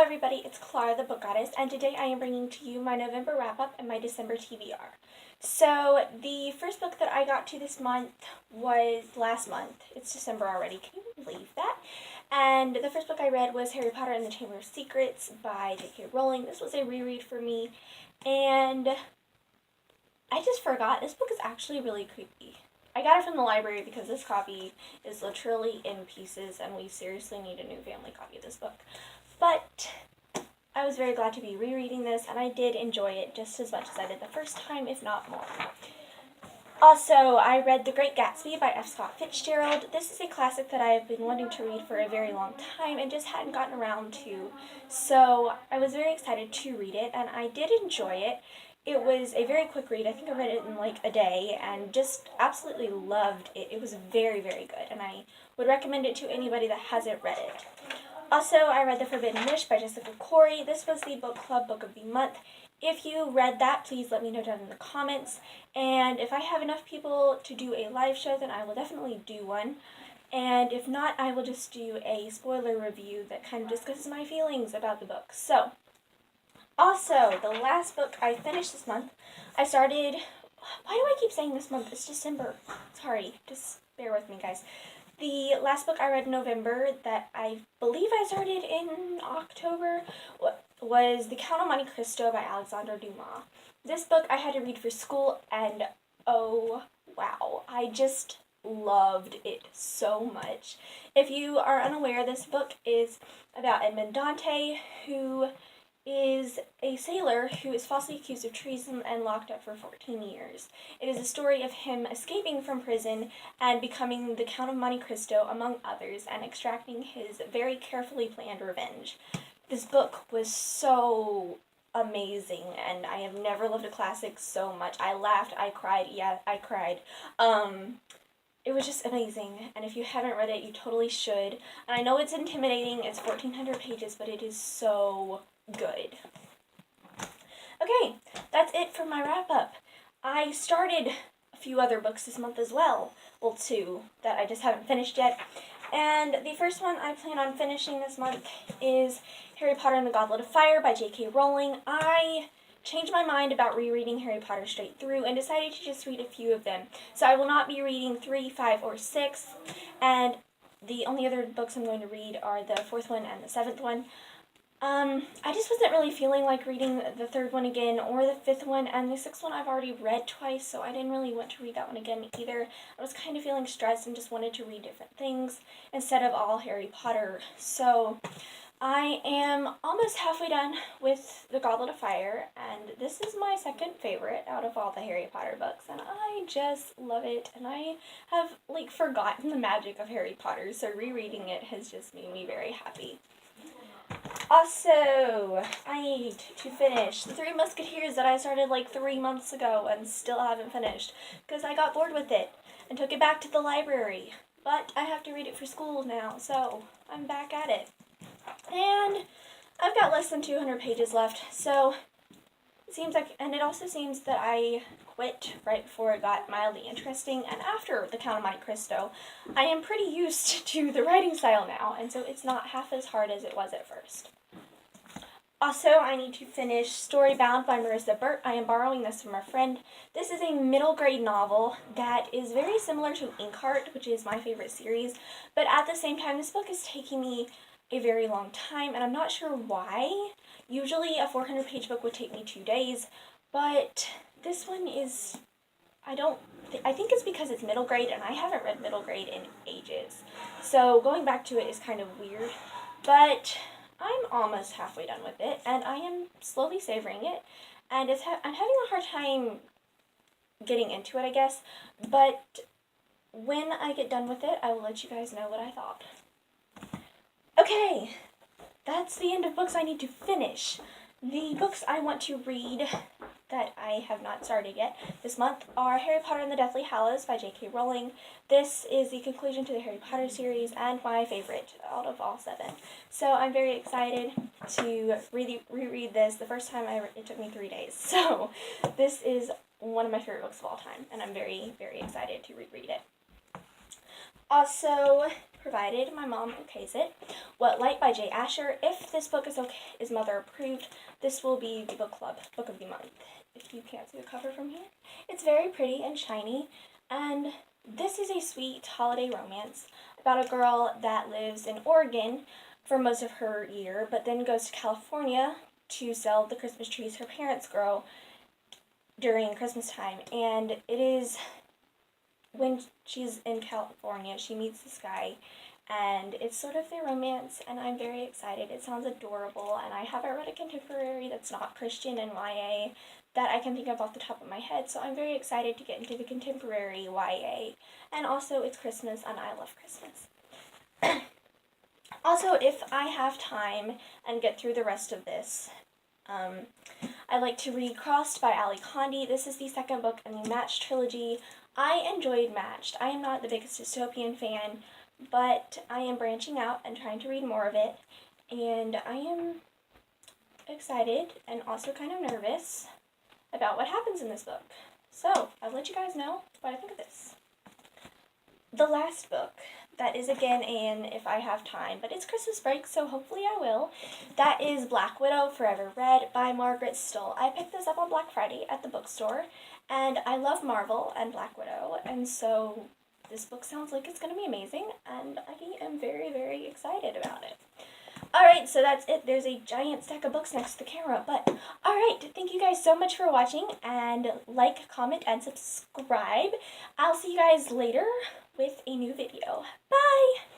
everybody, it's Clara the Book Goddess, and today I am bringing to you my November wrap-up and my December TBR. So, the first book that I got to this month was last month. It's December already, can you believe that? And the first book I read was Harry Potter and the Chamber of Secrets by J.K. Rowling. This was a reread for me, and I just forgot, this book is actually really creepy. I got it from the library because this copy is literally in pieces, and we seriously need a new family copy of this book. But I was very glad to be rereading this, and I did enjoy it just as much as I did the first time, if not more. Also, I read The Great Gatsby by F. Scott Fitzgerald. This is a classic that I have been wanting to read for a very long time and just hadn't gotten around to. So I was very excited to read it, and I did enjoy it. It was a very quick read. I think I read it in like a day and just absolutely loved it. It was very, very good, and I would recommend it to anybody that hasn't read it. Also, I read The Forbidden Wish by Jessica Corey. This was the book club book of the month. If you read that, please let me know down in the comments. And if I have enough people to do a live show, then I will definitely do one. And if not, I will just do a spoiler review that kind of discusses my feelings about the book. So, also, the last book I finished this month, I started... Why do I keep saying this month? It's December. Sorry, just bear with me, guys. The last book I read in November that I believe I started in October was The Count of Monte Cristo by Alexandre Dumas. This book I had to read for school, and oh wow, I just loved it so much. If you are unaware, this book is about Edmond Dante, who is a sailor who is falsely accused of treason and locked up for 14 years. It is a story of him escaping from prison and becoming the Count of Monte Cristo, among others, and extracting his very carefully planned revenge. This book was so amazing, and I have never loved a classic so much. I laughed, I cried, yeah, I cried. It was just amazing, and if you haven't read it, you totally should. And I know it's intimidating, it's 1,400 pages, but it is so good. Okay, that's it for my wrap-up. I started a few other books this month as well. Well, two that I just haven't finished yet. And the first one I plan on finishing this month is Harry Potter and the Goblet of Fire by J.K. Rowling. I changed my mind about rereading Harry Potter straight through and decided to just read a few of them. So I will not be reading 3, 5, or 6. And the only other books I'm going to read are the 4th one and the 7th one. I just wasn't really feeling like reading the 3rd one again or the 5th one, and the 6th one I've already read twice, so I didn't really want to read that one again either. I was kind of feeling stressed and just wanted to read different things instead of all Harry Potter. So I am almost halfway done with The Goblet of Fire, and this is my second favorite out of all the Harry Potter books, and I just love it, and I have like forgotten the magic of Harry Potter, so rereading it has just made me very happy. Also, I need to finish The Three Musketeers that I started like 3 months ago and still haven't finished because I got bored with it and took it back to the library. But I have to read it for school now, so I'm back at it. And I've got less than 200 pages left, so it seems like, and it also seems that I quit right before it got mildly interesting, and after The Count of Monte Cristo, I am pretty used to the writing style now, and so it's not half as hard as it was at first. Also, I need to finish Storybound by Marissa Burt. I am borrowing this from a friend. This is a middle grade novel that is very similar to Inkheart, which is my favorite series, but at the same time, this book is taking me a very long time, and I'm not sure why. Usually a 400-page book would take me 2 days, but this one is, I think it's because it's middle grade, and I haven't read middle grade in ages. So going back to it is kind of weird, but I'm almost halfway done with it, and I am slowly savoring it, and I'm having a hard time getting into it, I guess, but when I get done with it, I will let you guys know what I thought. Okay, that's the end of books I need to finish. The books I want to read that I have not started yet this month are Harry Potter and the Deathly Hallows by J.K. Rowling. This is the conclusion to the Harry Potter series and my favorite out of all 7. So I'm very excited to reread this. The first time it took me 3 days. So this is one of my favorite books of all time, and I'm very, very excited to reread it. Also, provided my mom okays it. What Light by Jay Asher. If this book is mother approved, this will be the book club book of the month. If you can't see the cover from here, it's very pretty and shiny, and this is a sweet holiday romance about a girl that lives in Oregon for most of her year, but then goes to California to sell the Christmas trees her parents grow during Christmas time. And it is when she's in California, she meets this guy, and it's sort of their romance, and I'm very excited. It sounds adorable, and I haven't read a contemporary that's not Christian and YA that I can think of off the top of my head, so I'm very excited to get into the contemporary YA. And also, it's Christmas, and I love Christmas. Also, if I have time and get through the rest of this, I like to read Crossed by Ali Condi. This is the second book in the Matched trilogy. I enjoyed Matched. I am not the biggest dystopian fan, but I am branching out and trying to read more of it, and I am excited and also kind of nervous about what happens in this book. So, I'll let you guys know what I think of this. The last book, that is again an if I have time, but it's Christmas break, so hopefully I will. That is Black Widow Forever Read by Margaret Stoll. I picked this up on Black Friday at the bookstore, and I love Marvel and Black Widow, and so this book sounds like it's going to be amazing, and I am very, very excited about it. Alright, so that's it. There's a giant stack of books next to the camera, but alright, thank you guys so much for watching, and like, comment, and subscribe. I'll see you guys later with a new video. Bye!